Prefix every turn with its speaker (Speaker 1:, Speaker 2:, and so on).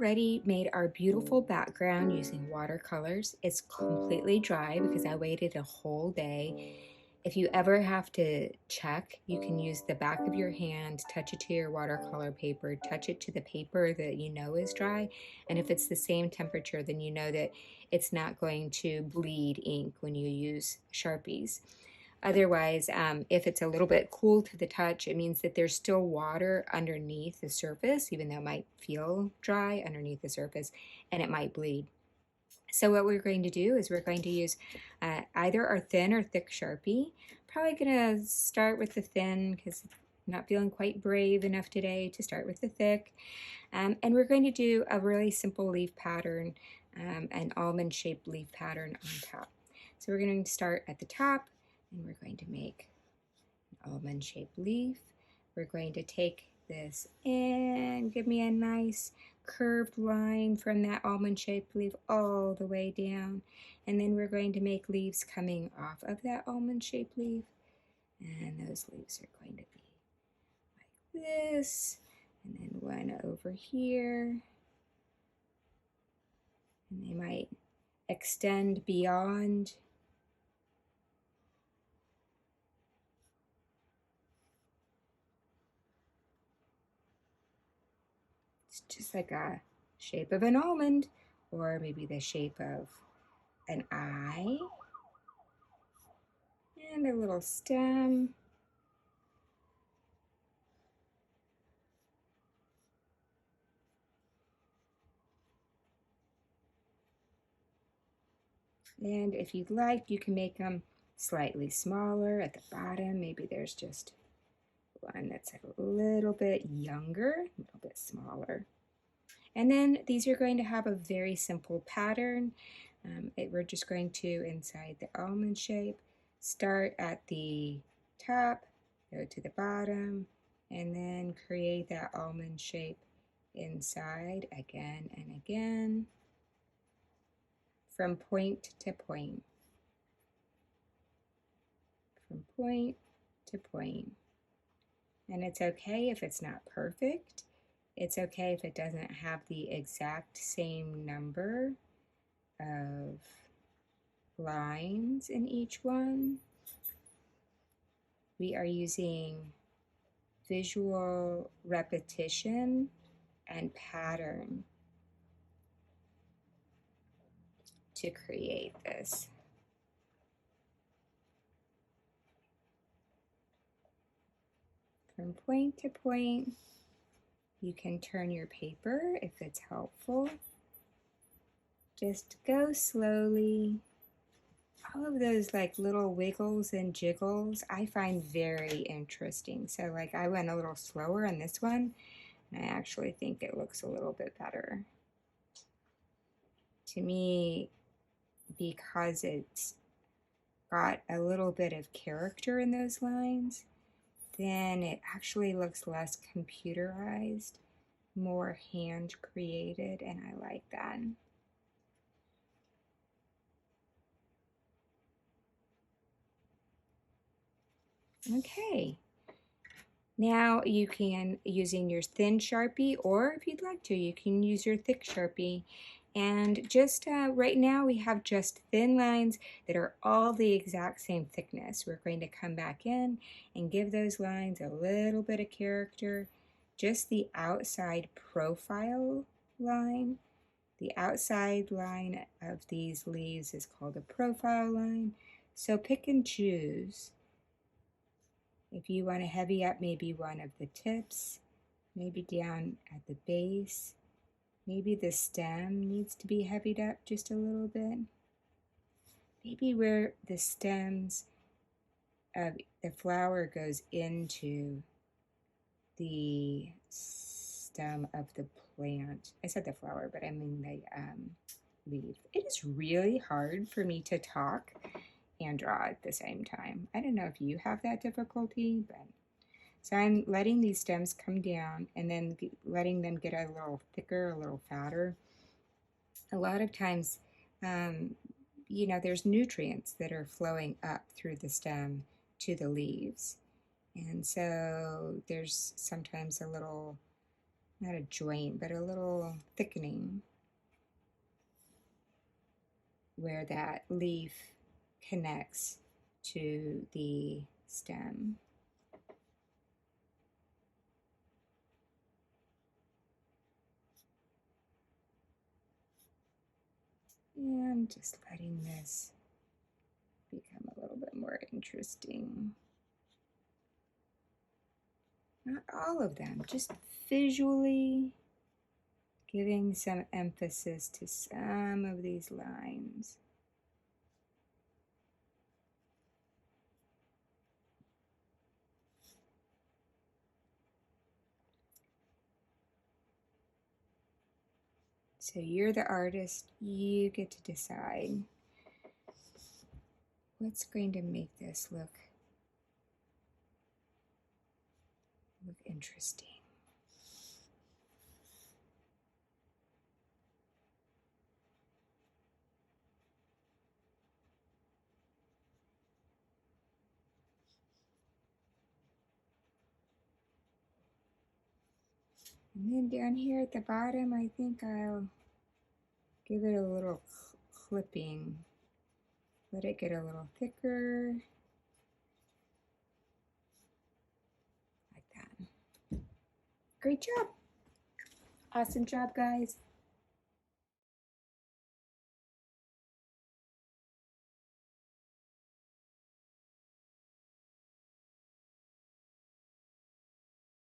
Speaker 1: already made our beautiful background using watercolors. It's completely dry because I waited a whole day. If you ever have to check, you can use the back of your hand, touch it to your watercolor paper, touch it to the paper that you know is dry. And if it's the same temperature, then you know that it's not going to bleed ink when you use Sharpies. Otherwise, if it's a little bit cool to the touch, it means that there's still water underneath the surface, even though it might feel dry underneath the surface, and it might bleed. So what we're going to do is we're going to use either our thin or thick Sharpie. Probably going to start with the thin because I'm not feeling quite brave enough today to start with the thick. And we're going to do a really simple leaf pattern, an almond-shaped leaf pattern on top. So we're going to start at the top, and we're going to make an almond-shaped leaf. We're going to take this and give me a nice curved line from that almond-shaped leaf all the way down. And then we're going to make leaves coming off of that almond-shaped leaf. And those leaves are going to be like this. And then one over here. And they might extend beyond. It's just like a shape of an almond, or maybe the shape of an eye, and a little stem. And if you'd like, you can make them slightly smaller at the bottom. Maybe there's just one that's a little bit younger, a little bit smaller. And then these are going to have a very simple pattern. We're just going to, inside the almond shape, start at the top, go to the bottom, and then create that almond shape inside again and again, from point to point, from point to point. And it's okay if it's not perfect. It's okay if it doesn't have the exact same number of lines in each one. We are using visual repetition and pattern to create this. From point to point, you can turn your paper if it's helpful. Just go slowly. All of those like little wiggles and jiggles I find very interesting. So like I went a little slower on this one, and I actually think it looks a little bit better. To me, because it's got a little bit of character in those lines, then it actually looks less computerized, more hand created, and I like that. Okay, now you can, using your thin Sharpie, or if you'd like to, you can use your thick Sharpie. And just right now we have just thin lines that are all the exact same thickness. We're going to come back in and give those lines a little bit of character. Just the outside profile line. The outside line of these leaves is called a profile line. So pick and choose. If you want to heavy up maybe one of the tips, maybe down at the base, maybe the stem needs to be heavied up just a little bit. Maybe where the stems of the flower goes into the stem of the plant. I said the flower, but I mean the leaf. It is really hard for me to talk and draw at the same time. I don't know if you have that difficulty, but so I'm letting these stems come down and then letting them get a little thicker, a little fatter. A lot of times, you know, there's nutrients that are flowing up through the stem to the leaves. And so there's sometimes a little not a joint, but a little thickening where that leaf connects to the stem. And just letting this become a little bit more interesting. Not all of them, just visually giving some emphasis to some of these lines. So you're the artist, you get to decide what's going to make this look interesting. And then down here at the bottom, I think I'll give it a little clipping. Let it get a little thicker. Like that. Great job. Awesome job, guys.